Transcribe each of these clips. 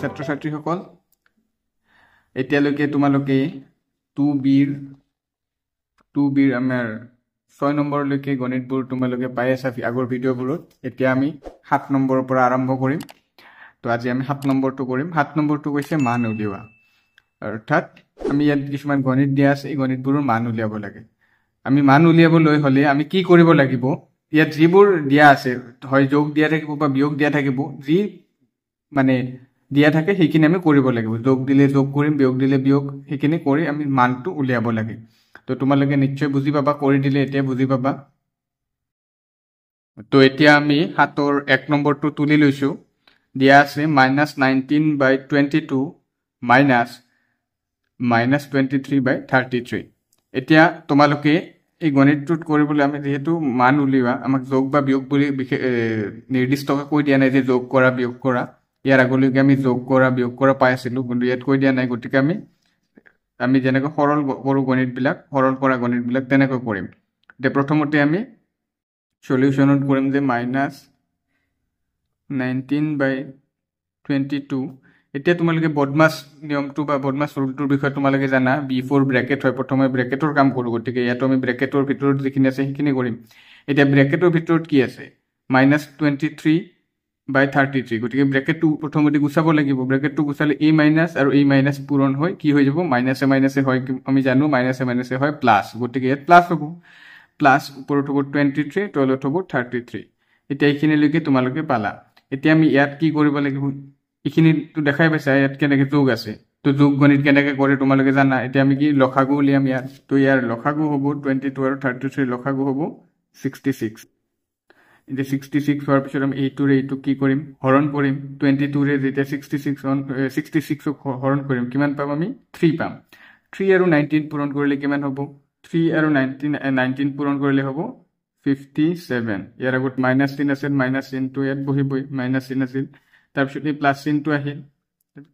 ছাত্ৰ ছাত্ৰীসকল এতিয়ালৈকে তোমালোকে 2Bৰ আমাৰ 6 নম্বৰলৈকে গণিতবোৰ তোমালোকে পাই আছা আগৰ ভিডিঅ'বোৰত এতিয়া আমি 7 নম্বৰৰ পৰা আৰম্ভ কৰিম তো আজি আমি 7 নম্বৰটো কৰিম 7 নম্বৰটো কৈছে মান উলিওৱা অৰ্থাৎ আমি ইয়াত কিছুমান গণিত দিয়া আছে এই গণিতবোৰৰ মান উলিয়াব লাগে আমি মান উলিয়াবলৈ হলে আমি কি কৰিব লাগিব ইয়াত যিবোৰ দিয়া আছে হয় যোগ দিয়া থাকিব বা বিয়োগ দিয়া থাকিব যি মানে দিয়া থাকে সেইখিনি আমি কৰিব লাগিব যোগ দিলে যোগ কৰিম বিয়োগ দিলে বিয়োগ সেইখিনি কৰি আমি মানটো উলিয়াব লাগে তো তোমালোকে নিশ্চয় বুজি পাবা কৰি দিলে এতিয়া বুজি পাবা তো এতিয়া আমি 7ৰ 1 নম্বৰটো তুলি লৈছো দিয়া আছে -19/22 -23/33 এতিয়া তোমালোকে এই গণিতটোত কৰিবলৈ আমি যেহেতু মান উলিওৱা আমাক যোগ বা বিয়োগ বুলি নিৰ্দিষ্টকৈ কৈ দিয়া নাই যে যোগ কৰা বিয়োগ কৰা ইয়াৰ আগলৈকে আমি যোগ কৰা বিয়োগ কৰা পাই আছিলো কিন্তু ইয়াত কৈ দিয়া নাই গতিকে আমি যেনেকৈ সৰল কৰো গণিতবিলাক সৰল কৰা গণিতবিলাক তেনেকৈ কৰিম এতিয়া প্ৰথমতে আমি সলিউশনত কৰিম যে -19/22 এতিয়া তোমালোকে বদমাছ নিয়মটো বা বদমাছ ৰুলটোৰ বিষয়ে তোমালোকে জানা B4 ব্ৰেকেট হয় প্ৰথমে ব্ৰেকেটৰ কাম কৰো গতিকে ইয়াত আমি ব্ৰেকেটৰ ভিতৰত যিখিনি আছে সেইখিনি কৰিম এতিয়া ব্ৰেকেটৰ ভিতৰত কি আছে -23/33 গতিকে ব্ৰেকেটটো প্ৰথমতে গুছাব লাগিব ব্ৰেকেটটো গুছালে a মাইনাস আৰু a মাইনাস পূৰণ হয় কি হৈ যাব মাইনাসে মাইনাসে হয় আমি জানো মাইনাসে মাইনাসে হয় প্লাস গতিকে ইয়াত প্লাস হ'ব প্লাস ওপৰত হ'ব 23 তলত হ'ব 33 এতিয়া এইখিনিলৈকে তোমালোকে পালা এতিয়া আমি ইয়াত কি কৰিব লাগিব এইখিনিটো দেখাই পাইছা ইয়াত কেনেকৈ যোগ আছে তো যোগ গণিত কেনেকৈ কৰে তোমালোকে জানা এতিয়া আমি কি লসাগু উলিয়াম ইয়াত তো ইয়াৰ লসাগু হ'ব 22 আৰু 33 লসাগু হ'ব 66 এতিয়া 66 হোৱাৰ পিছত আমি এইটো কি কৰিম হৰণ কৰিম 22 ৰে যেতিয়া 66 হৰণ কৰিম কিমান পাম আমি 3 পাম 3 আৰু 19 পূৰণ কৰিলে কিমান হ'ব 3 আৰু 19 পূৰণ কৰিলে হ'ব 57 ইয়াৰ আগত মাইনাস চিন আছিল মাইনাস চিনটো ইয়াত বহিবই মাইনাস চিন আছিল তাৰপিছত এই প্লাস চিনটো আহিল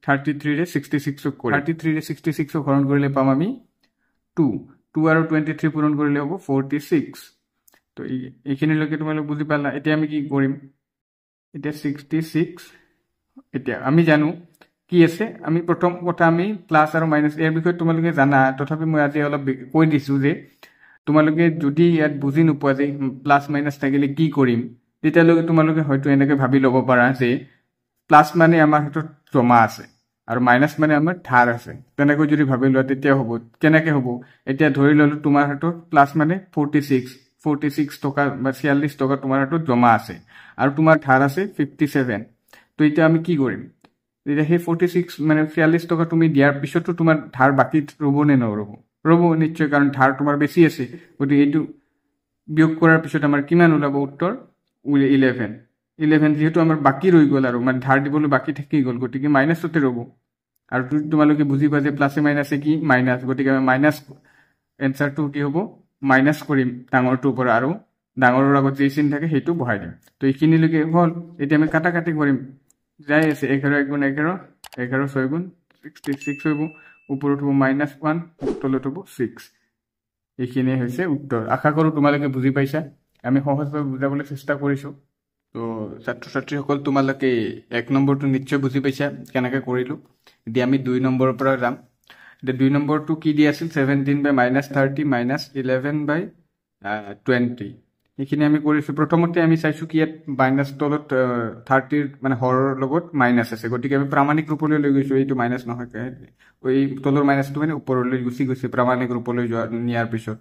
33 ৰে 66 কৰি 33 ৰে 66 হৰণ কৰিলে পাম আমি 2 আৰু 23 পূৰণ কৰিলে হ'ব 46 তো এইখিনিলৈকে তোমালোক বুজি পালা এতিয়া আমি কি কৰিম এতিয়া 66 এতিয়া আমি জানো কি আছে আমি প্ৰথম কথা আমি প্লাস আৰু মাইনাস এর বিষয়ে তোমালোকে জানা তথাপি মই আজি অলপ কৈ দিছো যে তোমালোকে যদি ইয়াত বুজি নোপোৱা যে প্লাস মাইনাস থাকিলে কি কৰিম তেতিয়ালৈকে তোমালোকে হয়তো এনেকৈ ভাবি ল'ব পাৰা যে প্লাস মানে আমাৰ হাতত জমা আছে আৰু মাইনাস মানে আমাৰ ধাৰ আছে তেনেকৈ যদি ভাবি লোৱা তেতিয়া হ'ব কেনেকৈ হ'ব এতিয়া ধৰি ললো তোমাৰ হাতত প্লাস মানে 46 টকা বা 46 টকা তোমাৰ হাতত জমা আছে আৰু তোমাৰ ধাৰ আছে 57 তো এতিয়া আমি কি কৰিম এতিয়া সেই 46 মানে 46 টকা তুমি দিয়াৰ পিছতো তোমাৰ ধাৰ বাকি ৰব নে নৰব ৰব নিশ্চয় কাৰণ ধাৰ তোমাৰ বেছি আছে গতিকে এইটো বিয়োগ কৰাৰ পিছত আমাৰ কিমান ওলাব উত্তৰ 11 যেহেতু আমাৰ বাকি ৰৈ গ'ল আৰু মানে ধাৰ দিবলৈ বাকি থাকি গ'ল গতিকে মাইনাসতে ৰব আৰু তোমালোকে বুজি পা যে প্লাসে মাইনাসে কি মাইনাস গতিকে মাইনাস এনসারটো কি হ'ব মাইনাস কৰিম ডাঙৰটো ওপৰ আৰু ডাঙৰৰ আগত যে চিন থাকে সেইটো বহাই দিম তো এইখিনিলৈকে হ'ল এতিয়া আমি কাটাকাটি কৰিম যাই আছে 11 * 11 11 6 * 66 হ'ব ওপৰত হ'ব -1 তলত হ'ব 6 এইখিনি হৈছে উত্তৰ আশা কৰো তোমালোকে বুজি পাইছা আমি সহজভাৱে বুজাবলৈ চেষ্টা কৰিছো তো ছাত্ৰ ছাত্ৰীসকল তোমালোকে 1 নম্বৰটো নিশ্চয় বুজি পাইছা কেনেকৈ কৰিলো এতিয়া আমি 2 নম্বৰৰ পৰা যাম এতিয়া 2 নম্বৰটো কি দি আছিল 17/-30 -11/20 এইখিনি আমি কৰিছো প্ৰথমতে আমি চাইছো কি ইয়াত মাইনাস তলত 30 মানে হৰৰ লগত মাইনাস আছে গতিকে আমি প্ৰামাণিক ৰূপলৈ লৈ গৈছো এইটো মাইনাস নহয় ওই তলৰ মাইনাসটো মানে ওপৰলৈ গুচি গৈছে প্ৰামাণিক ৰূপলৈ নিয়াৰ পিছত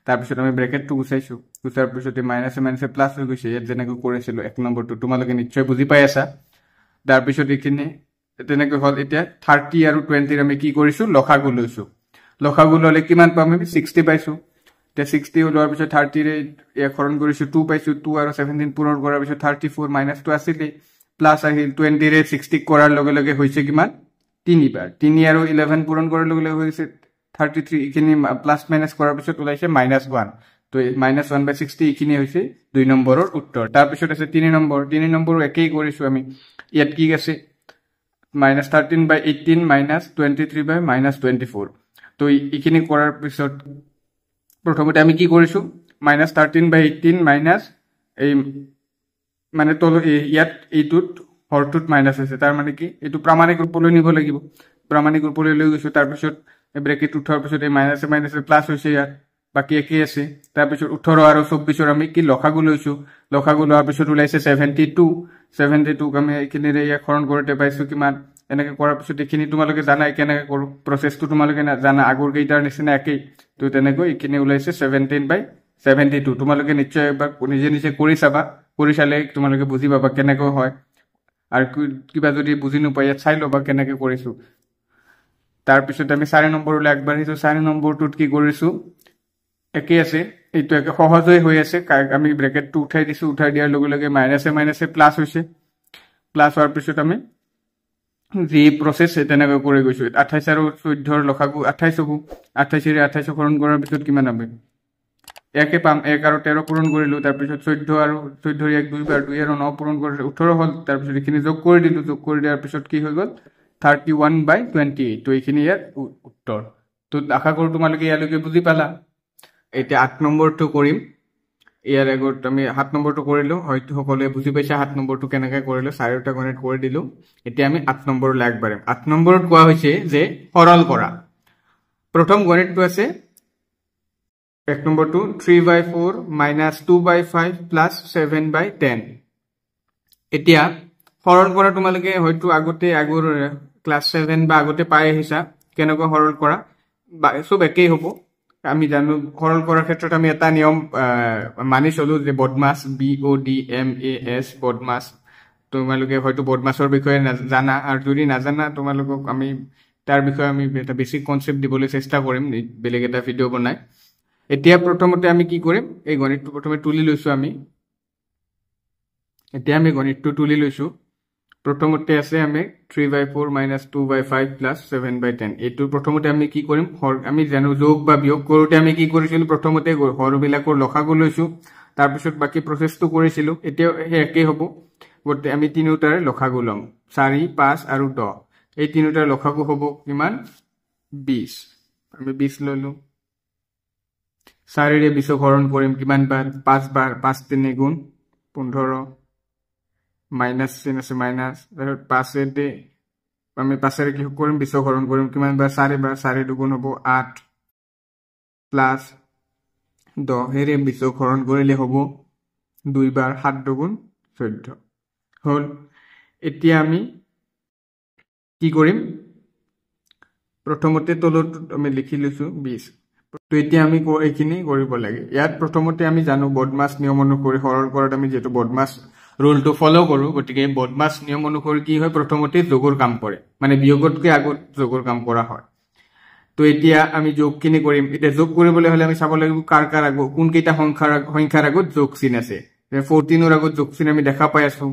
তাৰপিছত আমি ব্ৰেকেটটো গুচাইছো গুচাৰ পিছতে মাইনাসে মাইনাসে প্লাস হৈ গৈছে ইয়াত যেনেকৈ কৰিছিলো 1 নম্বৰটো তোমালোকে নিশ্চয় বুজি পাই আছা তাৰপিছত এইখিনি তেনেকৈ হ'ল এতিয়া 30 আৰু 20 আমি কি কৰিছো লসাগু লৈছো লসাগু ললে কিমান পাম আমি 60 পাইছো তে 60 লোৱাৰ পিছত 30 ৰে হৰণ কৰিছো 2 পাইছো 2 আৰু 17 পূৰণ কৰাৰ পিছত 34 মাইনাসটো আছিল প্লাস আহিল 20 ৰে 60 কৰাৰ লগে লগে হৈছে কিমান 3 বাৰ 3 আৰু 11 পূৰণ কৰাৰ লগে লগে হৈছে 33 ইখিনি প্লাস মাইনাস কৰাৰ পিছত ওলাইছে -1 তো -1/60 ইখিনি হৈছে 2 নম্বৰৰ উত্তৰ তাৰ পিছত আছে 3 নম্বৰ একেই কৰিছো আমি ইয়াত কি আছে -13/18 -23/-24 তো ইখিনি কৰাৰ পিছত প্ৰথমতে আমি কি কৰিছো -13/18 মাইনাস এই মানে তল ইয়াত এইটোত হৰটোত মাইনাছ হৈছে তাৰ মানে কি এইটো প্ৰামাণিক ৰূপলৈ নিব লাগিব প্ৰামাণিক ৰূপলৈ লৈ গৈছো তাৰপিছত ব্ৰেকেট উঠাৰ পিছত এই মাইনাছে মাইনাছে প্লাছ হৈছে ইয়াত বাকি একেই আছে তাৰপিছত 18 আৰু 24 আমি কি লসাগু লৈছো লসাগু লোৱাৰ পিছত ওলাইছে 72 আমি এইখিনিৰে ইয়াকৰণ কৰোতে পাইছো কিমান এনেকে কৰাৰ পিছত এইখিনি তোমালোকে জানা কেনেকৈ কৰো প্ৰসেছটো তোমালোকে জানা আগৰ কেইটাৰ নিচিনা একেই তো তেনেকৈ এইখিনি ওলাইছে 17/72 তোমালোকে নিশ্চয় এবাৰ নিজে নিজে কৰি চাবা কৰি চালে তোমালোকে বুজি পাবা কেনেকৈ হয় আৰু কিবা যদি বুজি নোপায় ইয়াত চাই ল'বা কেনেকৈ কৰিছো তাৰপিছত আমি 4 নম্বৰলৈ আগবাঢ়িছো 4 নম্বৰটোত কি কৰিছো একেই আছে এইটো একে সহজই হৈ আছে আমি ব্ৰেকেটটো উঠাই দিছো উঠাই দিয়াৰ লগে লগে মাইনাছে মাইনাছে প্লাছ হৈছে প্লাছ হোৱাৰ পিছত আমি যি প্ৰসেছ তেনেকৈ কৰি গৈছো 28 আৰু 14 ৰ লসাগু 28 হ'ব 28 ৰে 28 হৰণ কৰাৰ পিছত কিমান হবে একে পাম 1 আৰু 13 পূৰণ কৰিলো তাৰপিছত 14 আৰু 14 ৰ 1 2 বাৰ 2 আৰু 9 পূৰণ কৰিলে 18 হ'ল তাৰপিছত এইখিনি যোগ কৰি দিলো যোগ কৰি দিয়াৰ পিছত কি হৈ গ'ল 31/28 তো এইখিনি ইয়াৰ উত্তৰ তো আশা কৰো তোমালোকে ইয়ালৈকে বুজি পালা এতিয়া 8 নম্বৰটো কৰিম ইয়াৰ আগত আমি 7 নম্বৰটো কৰিলো হয়তো সকলোৱে বুজি পাইছে 7 নম্বৰটো কেনেকৈ কৰিলো চাৰিটা গণিত কৰি দিলো এতিয়া আমি 8 নম্বৰলৈ আগবাঢ়িম 8 নম্বৰত কোৱা হৈছে যে সৰল কৰা প্ৰথম গণিতটো আছে 1 নম্বৰটো 3/4 - 2/5 + 7/10 এতিয়া সৰল কৰা তোমালোকে হয়তো আগতে আগৰ ক্লাস 7 বা আগতে পাই আহিছা কেনেকৈ সৰল কৰা সব একেই হ'ব আমি জানো সৰল কৰাৰ ক্ষেত্ৰত আমি এটা নিয়ম মানি চলো যে বদমাস BODMAS বদমাস তোমালোকে হয়তো বদমাসৰ বিষয়ে জানা আৰু যদি নাজানা তোমালোকক আমি তাৰ বিষয়ে আমি এটা বেসিক কনসেপ্ট দিবলৈ চেষ্টা কৰিম বেলেগ এটা ভিডিও বনাই এতিয়া প্ৰথমতে আমি কি কৰিম এই গণিতটো প্ৰথমে তুলি লৈছো আমি এতিয়া আমি গণিতটো তুলি লৈছো প্ৰথমতে আছে আমি 3/4 - 2/5 + 7/10 এইটো প্ৰথমতে আমি কি কৰিম আমি জানো যোগ বা বিয়োগ কৰোতে আমি কি কৰিছিলো প্ৰথমতে হৰবিলাকৰ লসাগু লৈছো তাৰ পিছত বাকি প্ৰসেছটো কৰিছিলো এতিয়া একেই হ'ব গতে আমি তিনিটাৰ লসাগু লম 4 5 আৰু 10 এই তিনিটাৰ লসাগু হ'ব কিমান 20 আমি 20 ললো 4 ৰে 20 হৰণ কৰিম কিমান বাৰ 5 বাৰ 5 3 গুণ 15 মাইনাস চিন আছে মাইনাস তারপর 5 দে আমি 5 এর কি করিম 20 হরণ করিম কিমান বার 4 বার 4 দুগুণ হবো 8 প্লাস 10 এর 20 হরণ করিলে হবো 2 বার 7 দুগুণ 14 হল এতিয়া আমি কি করিম প্রথমতে তলত আমি লিখি লৈছো 20 তো এতিয়া আমি এইখিনি কৰিব লাগে ইয়াত প্ৰথমতে আমি জানো বদমাস নিয়ম অনুসৰি সৰল কৰাত আমি যেটো বদমাস ৰুল টু ফলো কৰো গটিকে বদমাস নিয়ম অনুসৰি কি হয় প্ৰথমতে যোগৰ কাম কৰে মানে বিয়োগতকৈ আগত যোগৰ কাম কৰা হয় তো এতিয়া আমি যোগখিনি কৰিম এটা যোগ কৰিবলৈ হলে আমি চাব লাগিব কাৰ কাৰ আগত কোন কেইটা সংখ্যাৰ আগত যোগ চিন আছে 14 ৰ আগত যোগ চিন আমি দেখা পাই আছো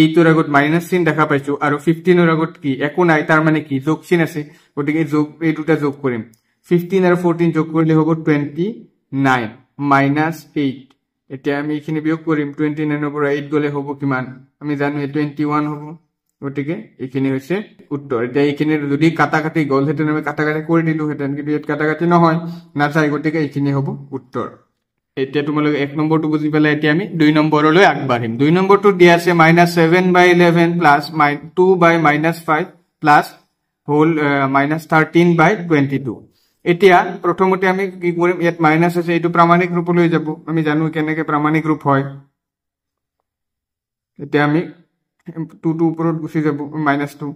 8 ৰ আগত মাইনাস চিন দেখা পাইছো আৰু 15 ৰ আগত কি একো নাই তাৰ মানে কি যোগ চিন আছে গটিকে যোগ এই দুটা যোগ কৰিম 15 আৰু 14 যোগ কৰিলে হ'ব 29 - 8 এতিয়া আমি এখানে বিয়োগ কৰিম 29 ৰ পৰা 8 গলে হ'ব কিমান আমি জানো 21 হ'ব গটিকে এখানে হৈছে উত্তৰ এতিয়া এখানে যদি কাটাকাটি গল হেতেন আমি কাটাকাটি কৰি দিলো হেতেন কিন্তু ইয়াত কাটাকাটি নহয় না চাই গটিকে এখানে হ'ব উত্তৰ এতিয়া তোমালোকে 1 নম্বৰটো বুজি পালে এতিয়া আমি 2 নম্বৰলৈ আগবাঢ়িম 2 নম্বৰটো দিয়া আছে -7/11 + 2/-5 প্লাস হোল -13/22 এতিয়া প্ৰথমতে আমি কি কৰিম ইয়াত মাইনাস আছে এটো প্ৰামাণিক ৰূপলৈ যাব আমি জানো কেনেকৈ প্ৰামাণিক ৰূপ হয় এতিয়া আমি 2 ওপৰত গুছি যাব -2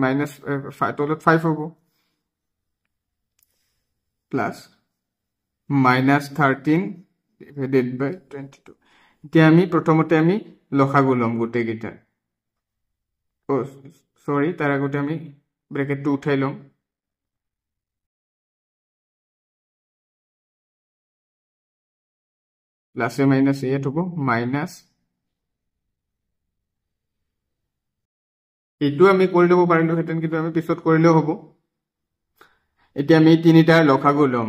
-5 তলত 5 হ'ব প্লাস -13/22 এতিয়া আমি প্ৰথমতে আমি লসাগু লম গোটে গিটা ও সৰি তাৰ আগতে আমি ব্ৰেকেটটো উঠাই লম প্লাসে মাইনাসে এট হবো মাইনাস এইটো আমি কৰি লব পাৰিলো হেতেন কিন্তু আমি পিছত কৰিলেও হ'ব এতিয়া আমি তিনিটাৰ লসাগু লম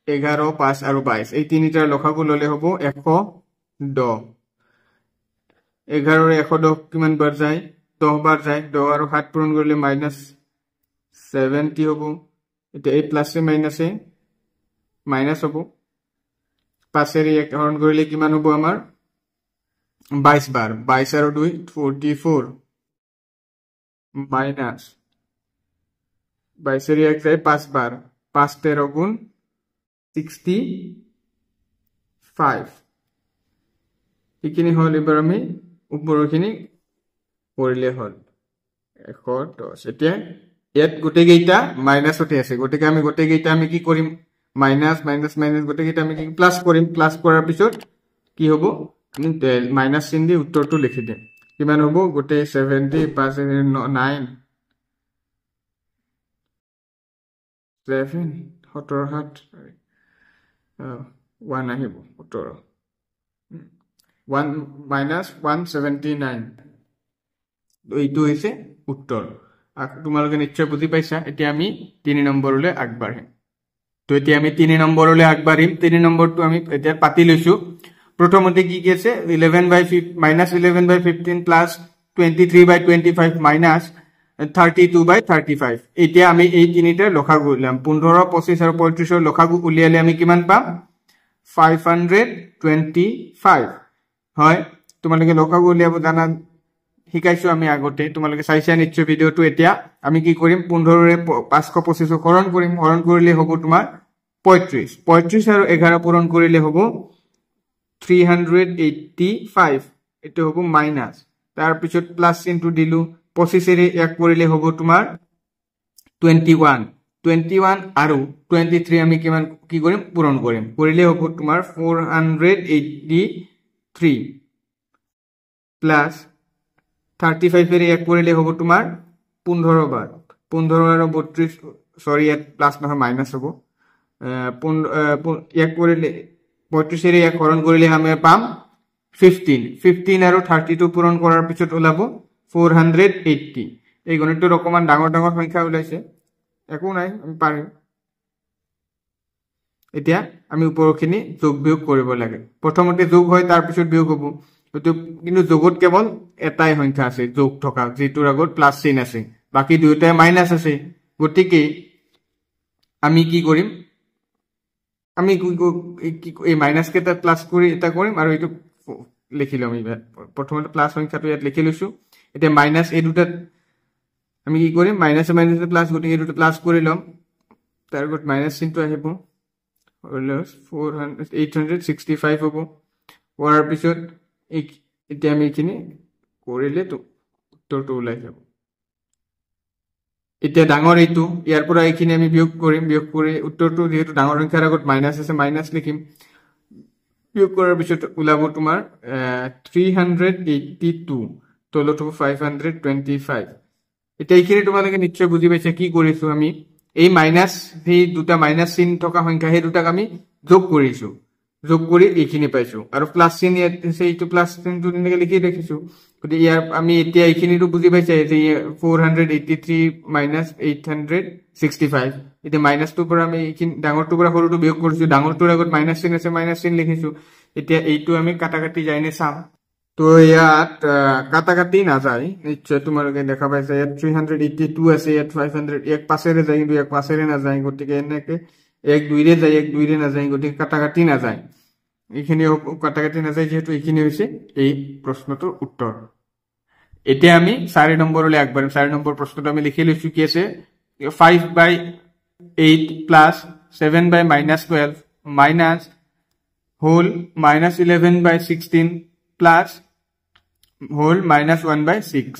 11 5 আৰু 22 এই তিনিটাৰ লসাগু ললে হ'ব 110 11 ৰ 110 কিমান বাৰ যায় 10 বাৰ যায় 10 আৰু 7 পূৰণ কৰিলে -70 হ'ব এতিয়া এই প্লাসে মাইনাসে মাইনাস হ'ব 5 এর 1 হরণ কৰিলে কিমান হ'ব আমাৰ 22 বাৰ 22 আৰু 2 44 মাইনাস 22 এক যায় 5 বাৰ 5 13 গুণ 65 এইখিনি হল এবাৰ আমি উপৰখিনি কৰিলে হল 110 এতিয়া ইয়াত গোটেইকেইটা মাইনাসতে আছে গতিকে আমি গোটেইকেইটা আমি কি কৰিম মাইনাস মাইনাস মাইনাস গোটেইকেইটা আমি প্লাস কৰিম প্লাস কৰাৰ পিছত কি হ'ব মাইনাস চিন দি উত্তৰটো লিখি দিম কিমান হ'ব গোটেই 70 5 9 7 17 7 1 আহিব উত্তৰ 1 minus 179 এইটো হৈছে উত্তৰ তোমালোকে নিশ্চয় বুজি পাইছা এতিয়া আমি 3 নম্বৰলৈ আগবাঢ়িম তো এতিয়া আমি 3 নম্বৰলৈ আগবাঢ়িম 3 নম্বৰটো আমি এতিয়া পাতি লৈছো প্ৰথমতে কি কি আছে 11/15 plus 23/25 minus 32/35 এতিয়া আমি এই তিনিটা লসাগু উলিয়াম 15 25 আৰু 35 ৰ লসাগু উলিয়ালে আমি কিমান পাম 525 হয় তোমালোকে লসাগু উলিয়াব জানা শিকাইছো আমি আগতে তোমালোকে চাইছা নিশ্চয় ভিডিওটো এতিয়া আমি কি কৰিম 15 ৰে 525 হৰণ কৰিম হৰণ কৰিলে হ'ব তোমাৰ 35 35 আৰু 11 পূৰণ কৰিলে হ'ব 385 এটো হ'ব মাইনাস তাৰ পিছত প্লাস চিনটো দিলু 25 ৰে 1 কৰিলে হ'ব তোমাৰ 21 আৰু 23 আমি কিমান কি কৰিম পূৰণ কৰিম কৰিলে হ'ব তোমাৰ 483 প্লাস 35 ৰে 1 কৰিলে হ'ব তোমাৰ 15 বাৰ 15 আৰু 32 সৰি এট প্লাস নহয় মাইনাস হ'ব 1 কৰিলে 35 ৰে 1 হৰণ কৰিলে আমি পাম 15 আৰু 32 পূৰণ কৰাৰ পিছত ওলাব 480 এই গণিতটো অকমান ডাঙৰ ডাঙৰ সংখ্যা ওলাইছে একো নাই আমি পাৰিম এতিয়া আমি উপৰখিনি যোগ বিয়োগ কৰিব লাগে প্ৰথমতে যোগ হয় তাৰ পিছত বিয়োগ হ'ব কিন্তু যোগত কেৱল এটাই সংখ্যা আছে যোগ থকা যেটোৰ আগত প্লাস চিন আছে বাকি দুইটাই মাইনাস আছে গতিকে আমি কি কৰিম আমি এই মাইনাস কেটা প্লাস কৰি এটা কৰিম আৰু এটো লিখিলাম আমি প্ৰথমতে প্লাস সংখ্যাটো ইয়াত লিখি লৈছো এতিয়া মাইনাস এই দুটা আমি কি কৰিম মাইনাস মাইনাস প্লাস গতিকে এই দুটা প্লাস কৰি লম তাৰ আগত মাইনাস চিনটো আহিব 865 হ'ব কৰাৰ পিছত এতিয়া আমি এখিনি কৰিলে তো উত্তৰটো ওলাই যাব এতিয়া ডাঙৰ এইটো ইয়াৰ পৰা এখিনি আমি বিয়োগ কৰিম বিয়োগ কৰি উত্তৰটো যেহেতু ডাঙৰ সংখ্যাৰ আগত মাইনাস আছে মাইনাস লিখিম বিয়োগ কৰাৰ পিছত ওলাব তোমাৰ 382 তলত হ'ব 525 এতিয়া এখিনি তোমালোকে নিশ্চয় বুজি পাইছা কি কৰিছো আমি এই মাইনাস এই দুটা মাইনাস চিন থকা সংখ্যা হে দুটাক আমি যোগ কৰিছো যোগ কৰি এখিনি পাইছো আৰু প্লাস চিন ইয়াত এইটো প্লাস চিনটো এনেকৈ লিখি ৰাখিছো গতি ইয়াৰ আমি এতিয়া এখিনিটো বুজি পাইছা যে 483 minus 865 এতিয়া মাইনাসটোৰ পৰা আমি এখিনি ডাঙৰটোৰ পৰা সৰুটো বিয়োগ কৰিছো ডাঙৰটোৰ আগত মাইনাস চিন আছে মাইনাস চিন লিখিছো এতিয়া এইটো আমি কাটাকাটি যায়নে চাম তো ইয়াত কাটাকাটি না যায় নিশ্চয় তোমালোকে দেখা পাইছা ইয়াত 382 আছে ইয়াত 500 এক পাশেৰে যায় কিন্তু এক পাশেৰে না যায় গতিকে এনেকে এক দুইৰে যায় এক দুইৰে না যায় গতিকে কাটাকাটি না যায় এইখিনি কাটাকাটি না যায় যেহেতু এইখিনি হৈছে এই প্ৰশ্নটোৰ উত্তৰ এতিয়া আমি 4 নম্বৰলৈ আগবাঢ়িম 4 নম্বৰ প্ৰশ্নটো আমি লিখি লৈছো কি আছে 5/8 plus 7/-12 minus whole -11/16 plus whole -1/6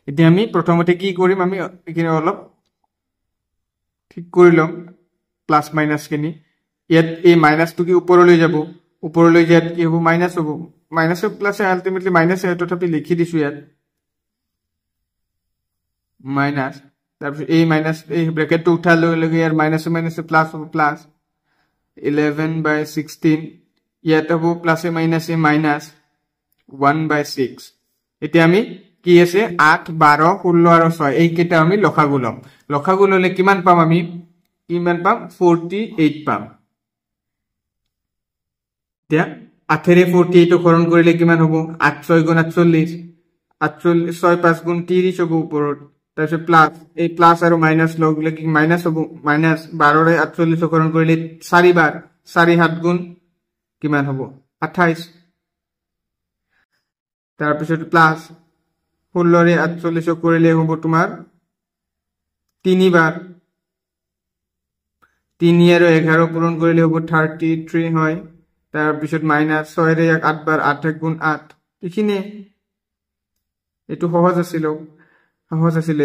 এতিয়া আমি প্ৰথমতে কি কৰিম আমি এখিনি অলপ ঠিক কৰি লম প্লাস মাইনাস কিনি ইয়াত এই মাইনাসটো কি উপৰলৈ যাব উপৰলৈ যাত কি হ'ব মাইনাস হ'ব মাইনাস প্লাস আলটিমেটলি মাইনাস তথাপি লিখি দিছো ইয়াত মাইনাস তারপর এই মাইনাস এই ব্র্যাকেটটো উঠাৰ লগে লগে ইয়াৰ মাইনাস মাইনাস প্লাস হ'ব প্লাস 11/16 ইয়াত হ'ব প্লাস মাইনাস মাইনাস 1/6 এতিয়া আমি কি আছে 8 12 16 আৰু 6 এই কেটা আমি লসাগু লম লসাগু ললে কিমান পাম আমি কিমান পাম 48 পাম এতিয়া 8 ৰে 48 হৰণ কৰিলে কিমান হ'ব 8 6 গুণ 48 48 6 5 গুণ 30 হ'ব ওপৰত তাৰপিছত প্লাস এই প্লাস আৰু মাইনাস লগলে কি মাইনাস হ'ব মাইনাস 12 ৰে 48 হৰণ কৰিলে 4 বাৰ 4 7 গুণ কিমান হ'ব 28 তাৰপিছত প্লাস 16 48 কৰিলে হ'ব তোমাৰ 3 বাৰ 3 আৰু 11 পূৰণ কৰিলে হ'ব 33 হয় তাৰ পিছত মাইনাস 6 ৰে 8 বাৰ 8 গুণ 8 এইখিনি এটো সহজ আছিল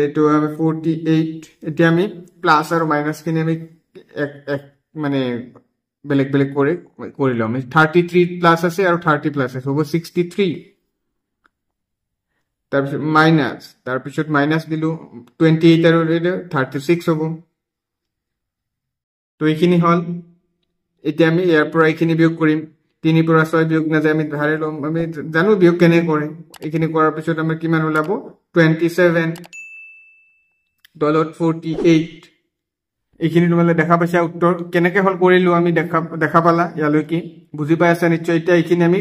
এটো আমি 48 এতিয়া আমি প্লাস আৰু মাইনাস খিনি আমি এক মানে বেলেগ বেলেগ কৰি লম 33 প্লাস আছে আৰু 30 প্লাস আছে হ'ব 63 তাৰ পিছত মাইনাস দিলু 28 আৰু 36 হ'ব তো এইখিনি হল এতিয়া আমি ইয়াৰ পৰা এইখিনি বিয়োগ কৰিম 3 পৰা 6 বিয়োগ না যায় আমি ধাৰে লম আমি জানো বিয়োগ কেনে কৰে এইখিনি কৰাৰ পিছত আমাৰ কিমান ওলাব 27 $48 এইখিনি তোমালে দেখা পাইছা উত্তৰ কেনেকে হল কৰিলো আমি দেখা পালা ইয়ালৈকে বুজি পাই আছা নিশ্চয় এতিয়া এইখিনি আমি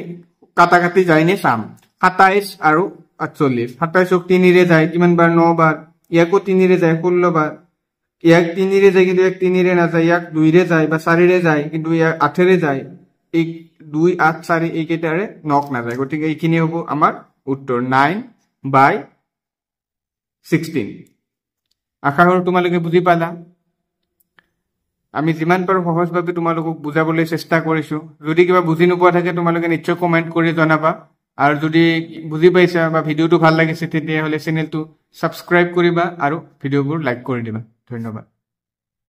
কাটাকাটি যায়নে চাম 27 আৰু 48 27 ক 3 ৰে যায় কিমান বাৰ 9 বাৰ ইয়াকো 3 ৰে যায় 16 বাৰ ইয়াক 3 ৰে যায় কিন্তু ইয়াক 3 ৰে না যায় ইয়াক 2 ৰে যায় বা 4 ৰে যায় কিন্তু ইয়াক 8 ৰে যায় এই 2 8 4 এই কেটাৰে নক না যায় গতিকে এইখিনি হ'ব আমাৰ উত্তৰ 9/16 আশা কৰো তোমালোকে বুজি পালা আমি যিমান পাৰো সহজভাৱে তোমালোকক বুজাবলৈ চেষ্টা কৰিছো যদি কিবা বুজি নোপোৱা থাকে তোমালোকে নিশ্চয় কমেন্ট কৰি জনাবা আৰু যদি বুজি পাইছা বা ভিডিওটো ভাল লাগিছে তেতিয়া হলে চেনেলটো সাবস্ক্ৰাইব কৰিবা আৰু ভিডিওবোৰ লাইক কৰি দিবা ধন্যবাদ